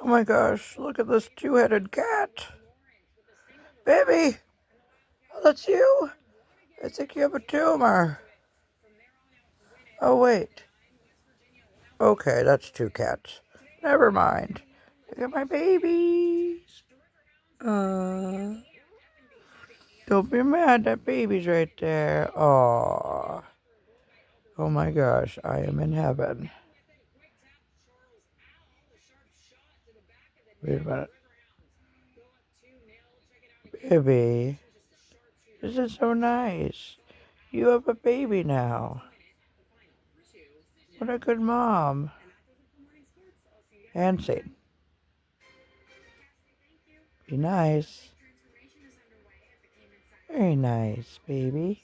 Oh my gosh, look at this two-headed cat. Baby, oh, that's you? I think you have a tumor. Oh, wait. Okay, that's two cats. Never mind. Look at my babies. Don't be mad, that baby's right there. Aww. Oh my gosh, I am in heaven. Wait a minute. Baby, this is so nice. You have a baby now. What a good mom. Handshake. Be nice. Very nice, baby.